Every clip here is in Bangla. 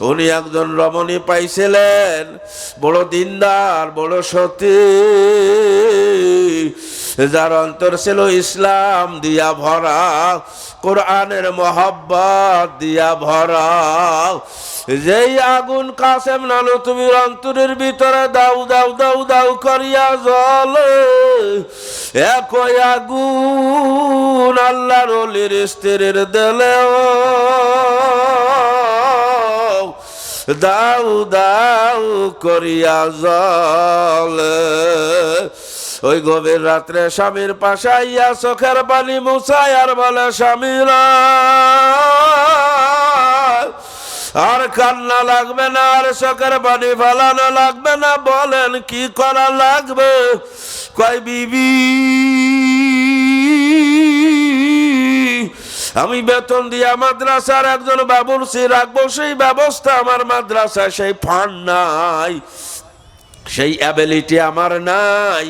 উনি একজন রমণী পাইছিলেন, বড় দিনদার, বড় সতী, যার অন্তর ছিল ইসলাম দিয়া ভরা, কোরআনের মহব্বত দিয়া ভরা। যেই আগুন কাসেম নানুতুবির অন্তরের ভিতরে দাউ দাউ দাউ দাউ করিয়া জ্বলে, একই আগুন আল্লাহর ওলির স্ত্রীর দিলেও দাউ দাউ করিয়া জ্বলে। ওই গভীর রাত্রে স্বামীর পাশে আইয়া চোখের পানি মুছায় আর বলে, স্বামীরা আর কান্না লাগবে না, আর চোখের পানি ফেলানো লাগবে না, বলেন কি করা লাগবে? কয়, বিবি আমি বেতন দিয়া মাদ্রাসার একজন বাবুর্চি রাখবো, সেই ব্যবস্থা আমার মাদ্রাসায় সেই ফান্ড নাই, সেই অ্যাবিলিটি আমার নাই,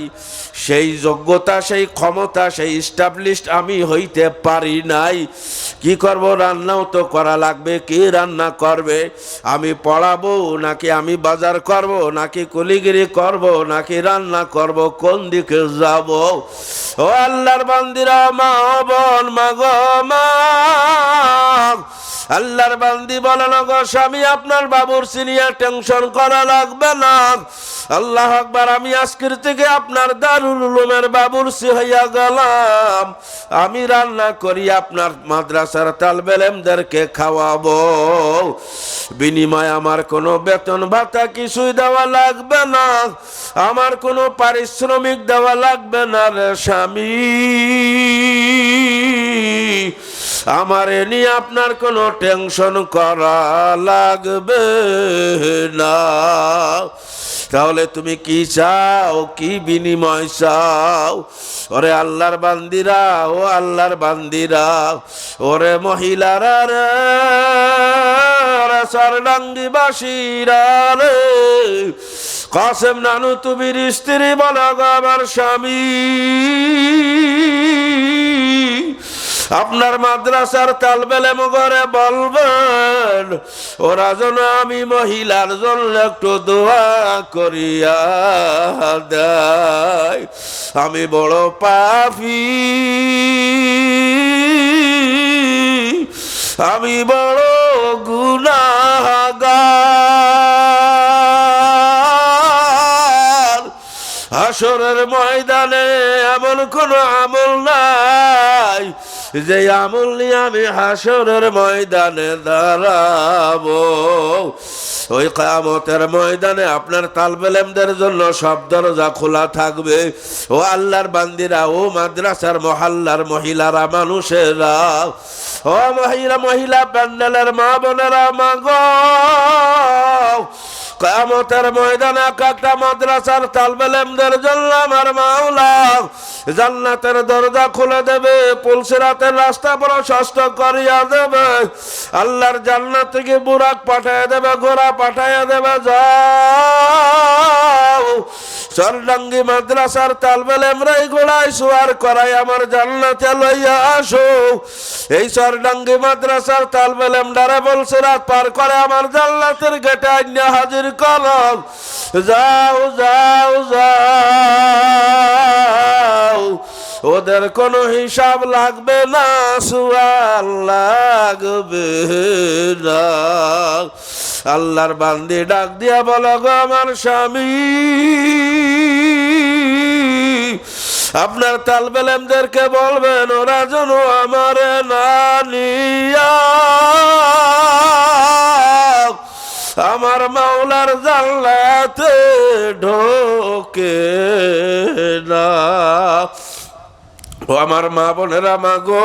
সেই যোগ্যতা, সেই ক্ষমতা, সেই স্টাবলিশড আমি হইতে পারি নাই। কি করব? রান্নাও তো করা লাগবে। কি রান্না করবে? আমি পড়াবো নাকি আমি বাজার করব নাকি কুলিগিরি করব নাকি রান্না করব? কোন দিকে যাব? ও আল্লাহর বান্দিরা, মা বোন, মা গো মা, আল্লাহর বান্দি বলেন, গো স্বামী আপনার বাবুর্চি নিয়ে টেনশন করা লাগবে না। আল্লাহ আকবার, আমি আজকের থেকে আপনার দারুল উলুমের বাবুর্চি হইয়া গেলাম। আমি রান্না করি, আপনার মাদ্রাসার তালবে ইলমদেরকে খাওয়াবো। বিনিময়ে আমার কোনো বেতন ভাতা কিছুই দেওয়া লাগবে না, আমার কোনো পারিশ্রমিক দেওয়া লাগবে না রে স্বামী। আমার নিয়ে আপনার কোনো টেনশন করা লাগবে না। তাহলে তুমি কি চাও? কি বিনিময় চাও? ওরে আল্লাহর বান্দিরা, ও আল্লাহর বান্দিরা, ওরে মহিলারা রে, চরডাঙ্গিবাসীরা রে, কাসেম নানুতুবির স্ত্রী বলো, গো আমার স্বামী আপনার মাদ্রাসার তালবে ইলম ঘরে বলবেন ওরা যেন আমি মহিলার জন্য একটু দোয়া করিয়া দেয়। আমি বড় পাপী, আমি বড় গুনাহগার। হাসরের ময়দানে এমন কোন আমল নাই যে আমল নিয়ে আমি হাসরের ময়দানে দাঁড়াবো। ওই কিয়ামতের ময়দানে আপনার তালবে ইলমদের জন্য সব দরজা খোলা থাকবে। ও আল্লাহর বান্দিরা, ও মাদ্রাসার মহল্লার মহিলারা, মানুষেরা, ও মহিলা প্যান্ডেলের মা বোনেরা, মা গো, কিয়ামতের ময়দানে একটা মাদ্রাসার তালবে ইলমদের জন্য আমার মাওলা জান্নাতের দরজা খুলে দেবে, পুলসিরাতের রাস্তা প্রশস্ত করিয়া দেবে, আল্লাহর জান্নাত থেকে বুরাক পাঠাইয়া দেবে, ঘোড়া পাঠাইয়া দেবে। যাও চরডাঙ্গি মাদ্রাসার তালবে ইলমরাই ঘোড়ায় সওয়ার করাই আমার জান্নাতে লইয়া আসো। এই চরডাঙ্গি মাদ্রাসার তালবে ইলমদারে পুলসিরাত পার করে আমার জান্নাতের গেটে আইনা হাজির করো। যাও যাও যাও, ওদের কোনো হিসাব লাগবে না, সুয়াল লাগবে না। আল্লাহর বান্দি ডাক দিয়া বলো, গো আমার স্বামী আপনার তালবে ইলমদেরকে বলবেন ওরা যেন আমার না নিয়া আমার মাওলার জান্নাতে ঢোকে না। ও আমার মা বোনেরা, মা গো,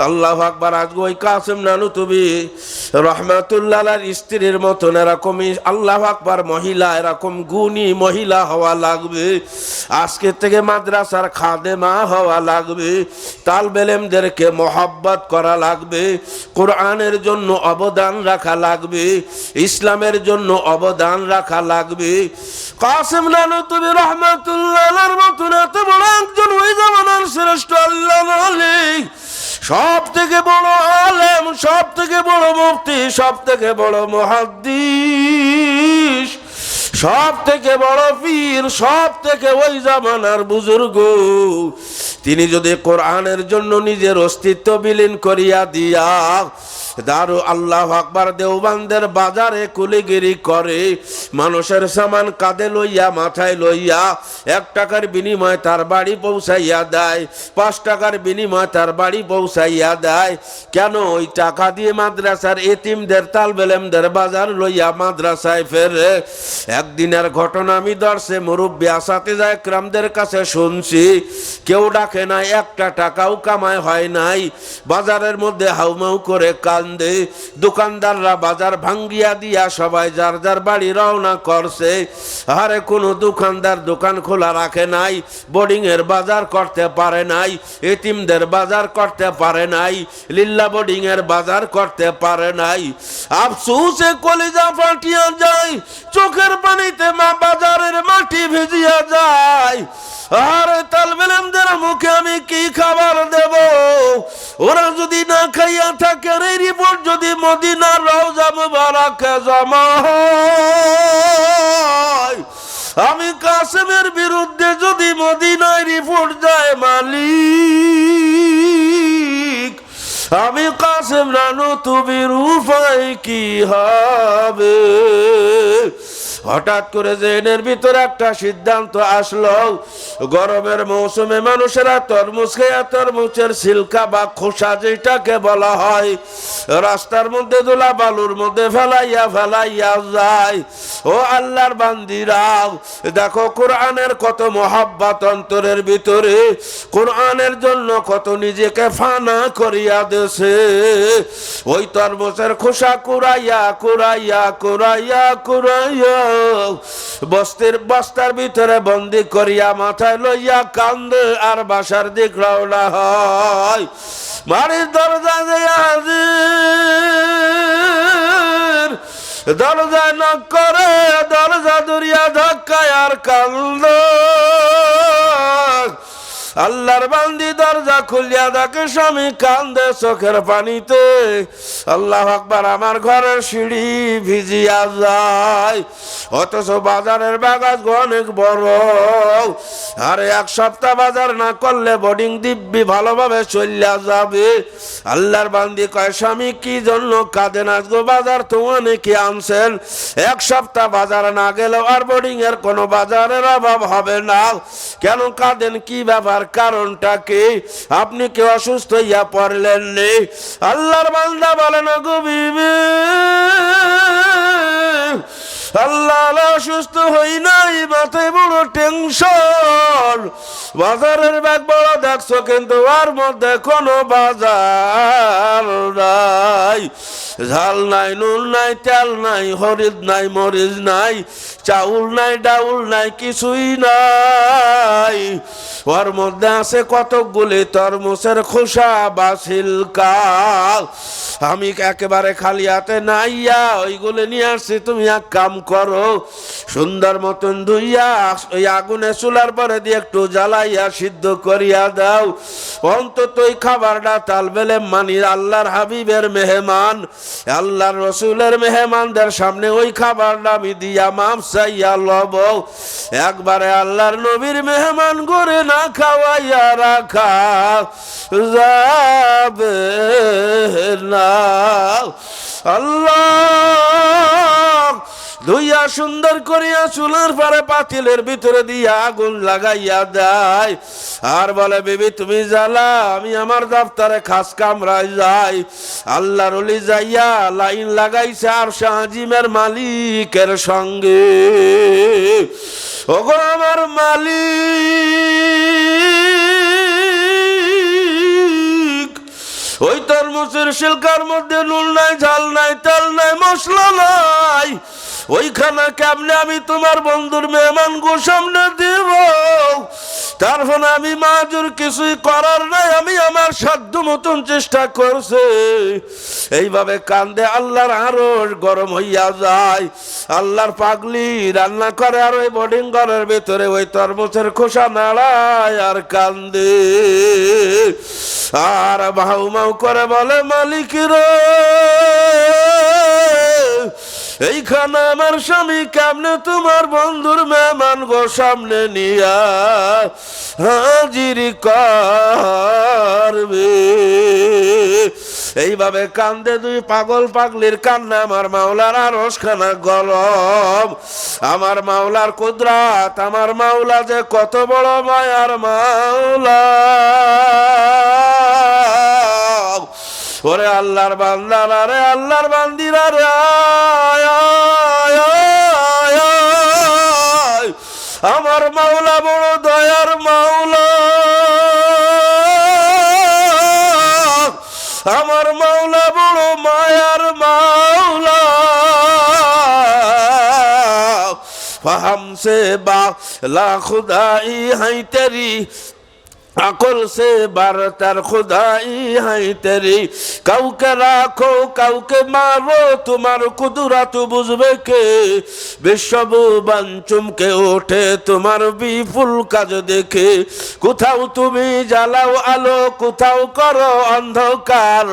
আল্লাহু আকবার। আজ ওই কাসেম নানুতুবি রহমাতুল্লাহ আলাইহির স্ত্রীর মতন এরকমই আল্লাহু আকবার মহিলা, এরকম গুণী মহিলা হওয়া লাগবে। আজকে থেকে মাদ্রাসার খাদেমা হওয়া লাগবে, তালবে ইলমদেরকে মহব্বত করা লাগবে, কোরআনের জন্য অবদান রাখা লাগবে, ইসলামের জন্য অবদান রাখা লাগবে। কাসেম নানুতুবি রহমাতুল্লাহ আলাইহির মতন এত বড় একজন ওই জামানার শ্রেষ্ঠ আল্লাহর ওলি, সব থেকে বড় আলেম, সব থেকে বড় মুফতি, সব থেকে বড় মুহাদ্দিস, সব থেকে বড় পীর, সব থেকে ওই জামানার বুজুর্গ, তিনি যদি কোরআনের জন্য নিজের অস্তিত্ব বিলীন করিয়া দিয়া দারু আল্লাহ আকবার দেওবান্দের বাজারে কুলিগিরি করে, মানুষের সামান কাঁধে লইয়া মাথায় লইয়া 1 টাকার বিনিময়ে তার বাড়ি পৌঁছাইয়া দেয়, 5 টাকার বিনিময়ে তার বাড়ি পৌঁছাইয়া দেয়, কেন? ওই টাকা দিয়ে মাদ্রাসার এতিমদের তালবেলেমদের বাজার লইয়া মাদ্রাসায় ফেরে। একদিনের ঘটনা আমি দর্শে মুরব্বী আসাতিজা একরামদের কাছে শুনছি, কেউ ডাকে না, 1টা টাকাও কামায় হয় নাই, বাজারের মধ্যে হাউমাউ করে কান্দে, দোকানদাররা বাজার ভাঙ্গিয়া দিয়া সবাই যার যার বাড়ি রওনা করছে। আরে কোনো দোকানদার দোকান খোলা রাখে নাই, বোর্ডিং এর বাজার করতে পারে নাই, এতিমদের বাজার করতে পারে নাই, লিল্লা বোর্ডিং এর বাজার করতে পারে নাই। আফসোসে কলিজা ফাটিয়া যায়, চোখের পানিতে মা বাজারের মাটি ভিজিয়া যায়। আরে তালবেলেমদের মুখে আমি কি খাবার দেব? ওরা যদি না খাইয়া থাকে, এই রিপোর্ট যদি মদিনার রওজা মুবারাকে জমা হয়, আমি কাসেমের বিরুদ্ধে যদি মদিনায় রিপোর্ট যায় মালিক, আমি কাসেম নানুতুবির উপায় কি হবে? হঠাৎ করে জেনের ভিতরে একটা সিদ্ধান্ত আসলো, গরমের মৌসুমে মানুষেরা তরমুজ খেয়ে তরমুজের সিলকা বা খোসা যেটাকে বলা হয় রাস্তার মধ্যে দোলা বালুর মধ্যে ফেলাইয়া ফেলাইয়া যায়। ও আল্লাহর বান্দিরা, দেখো কোরআনের কত মহাব্বত অন্তরের ভিতরে, কোরআনের জন্য কত নিজেকে ফানা করিয়া দেছে। ওই তরমুজের খোসা কুড়াইয়া কুড়াইয়া কুড়াইয়া কুড়াইয়া বস্তার ভিতরে বন্দি করিয়া মাথায় লইয়া কান্দে আর বাসার দিক রওনা হয়। বাড়ির দরজা দিয়া হাজির, দরজায় নক করে, দরজা দরিয়া ধাক্কায় আর কান্দ। আল্লাহর বান্দি দরজা খুলিয়া দেখে স্বামী কান্দে চোখের পানিতে। আল্লাহু আকবার, আমার ঘরের সিঁড়ি ভিজিয়া যায়, অথচ বাজারের বাগাজ অনেক বড়। আরে 1 সপ্তাহ বাজার না করলে বোর্ডিং দিব্যি ভালোভাবে চলিয়া যাবে। আল্লাহর বান্দি কয়, স্বামী কি জন্য কাঁদেন? আজগো বাজার তো অনেকে আনছেন, 1 সপ্তাহ বাজার না গেলেও আর বোর্ডিং এর কোনো বাজারের অভাব হবে না, কেন কাঁদেন? কি ব্যাপার, কারণটা কি? আপনি কি অসুস্থ হইয়া পড়লেন নি? আল্লাহর বান্দা বলেন, গো বিবি, আল্লাহ অসুস্থ হই নাই, মাথায় বড় টেনশন। বাজারের ব্যাগ বড় দেখছো, কিন্তু ওর মধ্যে কোনো বাজার নাই, ঝাল নাই, নুন নাই, তেল নাই, হরিদ নাই, মরিচ নাই, চাউল নাই, ডাউল নাই, কিছুই নাই। ওর মধ্যে আছে কতকগুলি তরমুজের খোসা বা সিলকা। আমি একেবারে খালি হাতে নাইয়া ওইগুলো নিয়ে আসছি। তুমি এক কাম করো, সুন্দর মতন ধুইয়া ওই আগুনে চুলার পরে দিয়ে একটু জ্বালাইয়া সিদ্ধ করিয়া দাও। অন্তত ওই খাবারটা তালবেলে মানি আল্লাহর হাবিবের মেহমান, আল্লাহর রসুলের মেহমানদের সামনে ওই খাবারটা আমি দিয়া মাপ চাইয়া লব। একবারে আল্লাহর নবীর মেহমান করে না খাওয়াইয়া রাখা যাবে না। আল্লাহ ধুইয়া সুন্দর করিয়া চুলার পারে পাতিলের ভিতরে দিয়া আগুন লাগাইয়া দেয়, আর বলে, বিবি তুমি জ্বালা, আমি আমার দপ্তরে খাস কামরায় যাই। আল্লাহর ওলি যাইয়া লাইন লাগাইছে আর শাহজিমের মালিকের সঙ্গে। ওগো আমার মালিক, ওই তরমুজের সিলকার মধ্যে নুন নাই, ঝাল নাই, তেল নাই, মশলা নাই, ওইখানে কেমনে আমি তোমার বন্ধুর মেহমান গো সামনে দিব? তারপর আমি মাজুর, কিছুই করার নাই, আমি আমার সাধ্য মতন চেষ্টা করছে। এইভাবে কান্দে, আল্লাহর আরশ গরম হইয়া যায়। আল্লাহর পাগলি রান্না করে আর ওই বোর্ডিং ঘরের ভেতরে ওই তরমুজের খোসা নাড়ায় আর কান্দে আর মাউ মাউ করে বলে, মালিক রে, এইখানে আমার স্বামী কেমনে তোমার বন্ধুর মেহমান গো সামনে নিয়া হাজির করবে? এইভাবে কান্দে দুই পাগল পাগলির কান্না। আমার মাওলার আরশ খানা গরম। আমার মাওলার কুদরত, আমার মাওলা যে কত বড় মায়ার মাওলা। ওরে আল্লাহর বান্দারা রে, আল্লাহর বান্দিরা রে, আমার মাওলা বড় দয়ার মাওলা। আমার মাওলা বড় মায়ার মাওলা। ফাহাম সে বালা খুদাই হাই তেরি, আকল সে বারতার খুদাই হাই তেরি। কাউকে রাখো কাউকে মারো, তোমার কুদরত বুঝবে কে? বিশ্বভুবন চমকে ওঠে তোমার বিপুল কাজ দেখে। কোথাও তুমি জ্বালাও আলো, কোথাও করো অন্ধকার,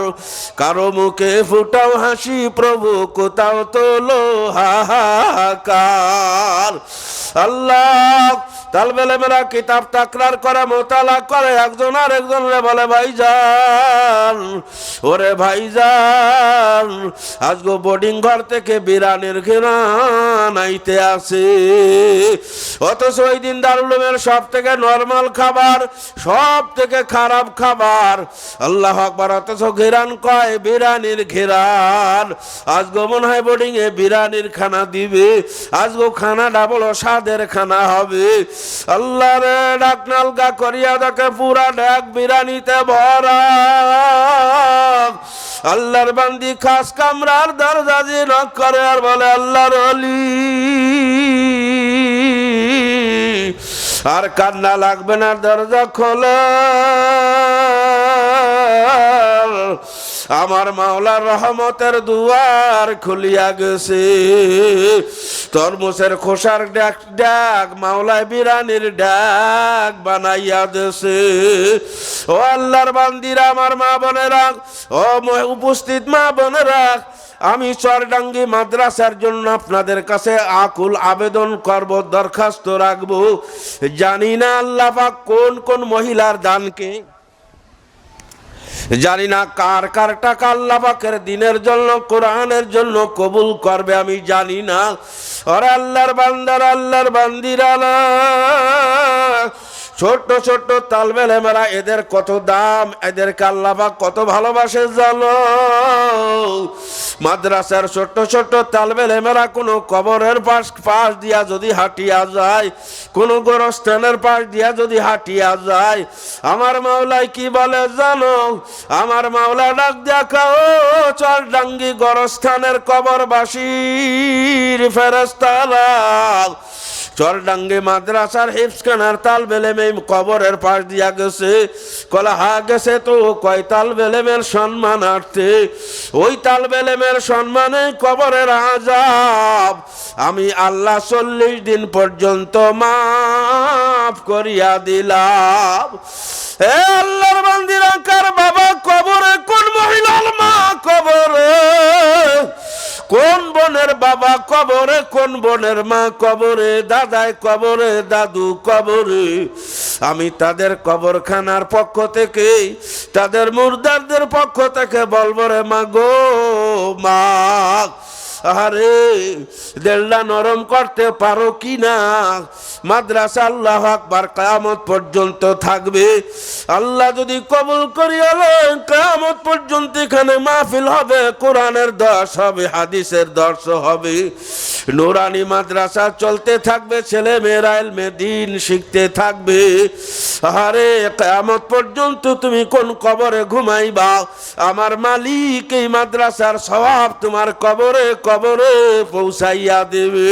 কারো মুখে ফুটাও হাসি প্রভু, কোথাও তোলো হাহাকার। আল্লাহ তালবেলে মেলা কিতাব তাকরার করে, মোতালা করে, একজন আর একজনরে বলে, ভাইজান, ওরে ভাইজান, আজগো বোর্ডিং ঘর থেকে বিরানির ঘেরান আইতে আসে। অথচ ওই দিন দারুল উলুমের সব থেকে নরমাল খাবার, সব থেকে খারাপ খাবার। আল্লাহ আকবার। অথচ ঘেরান কয় বিরানির ঘেরান। আজগো মনে হয় বোর্ডিং এ বিরানির খানা দিবে। আজগো খানাটা বড় স্বাদের খানা হবে। আল্লাহ রে, ডাক নালগা করিয়া দেখে পুরা ডাক বিরানিতে ভরা। আল্লাহর বান্দি খাস কামরার দরজা দিয়ে নক করে আর বলে, আল্লাহর ওলি, আর কান্না লাগবে না, দরজা খোলো। আমার মাওলার রহমতের দুয়ার খুলিয়া গেছে। তরমুজের খোসার ডাক ডাক মাওলায় বিরানির ডাক বানাইয়া দেছে। ও আল্লাহর বান্দিরা, আমার মা বোনেরা, ও উপস্থিত মা বোনেরা, আমি চরডাঙ্গি মাদ্রাসার জন্য আপনাদের কাছে আকুল আবেদন করব, দরখাস্ত রাখবো। জানি না আল্লাহ পাক কোন কোন মহিলার দানকে, জানি না কার কার টাকা আল্লাহ পাকের দিনের জন্য, কোরআনের জন্য কবুল করবে, আমি জানি না। ওরে আল্লাহর বান্দারা, আল্লাহর বান্দিরা, ছোট্ট ছোট্ট তালবেলে মেরা, এদের কত দাম, এদেরকে আল্লাহ পাক কত ভালোবাসে জানো? মাদ্রাসার ছোট্ট ছোট্ট তালবেলে মেরা কোনো কবরের পাশ দিয়া যদি হাঁটিয়া যায়, কোনো গোরস্থানের পাশ দিয়া যদি হাঁটিয়া যায়, আমার মাওলায় কি বলে জানো? আমার মাওলা ডাক দেখা, ও চরডাঙ্গি গোরস্থানের কবরবাসীর ফেরেশতারা, চরডাঙ্গি মাদ্রাসার হিফজখানার তালবেলেম কবরের পাশ দিয়া গেছে। কলা হা গেছে তো, কয় তালবেলেমের সম্মানার্থে, ওই তালবেলেমের সম্মানে কবরের আযাব আমি আল্লাহ 40 দিন পর্যন্ত মাফ করিয়া দিলাম। হে আল্লাহর বান্দিরা, কার বাবা কবরে, কোন মহিলার মা কবরে, কোন বোনের বাবা কবরে, কোন বোনের মা কবরে, দাদাই কবরে, দাদু কবরে, আমি তাদের কবরখানার পক্ষ থেকে, তাদের মুর্দারদের পক্ষ থেকে বলবো, রে মা গো মা, আরে দিলটা নরম করতে পারো কি না? মাদ্রাসা আল্লাহু আকবার কিয়ামত পর্যন্ত থাকবে। আল্লাহ যদি কবুল করিয়া লয়, কিয়ামত পর্যন্ত এখানে মাহফিল হবে, কোরআনের দর্শ হবে, হাদিসের দর্শ হবে। নুরানি মাদ্রাসা চলতে থাকবে, ছেলে মেয়েরা ইলমে দ্বীন শিখতে থাকবে। আরে কিয়ামত পর্যন্ত তুমি কোন কবরে ঘুমাইবা, আমার মালিক এই মাদ্রাসার সওয়াব তোমার কবরে কবরে পৌঁছাইয়া দেবে।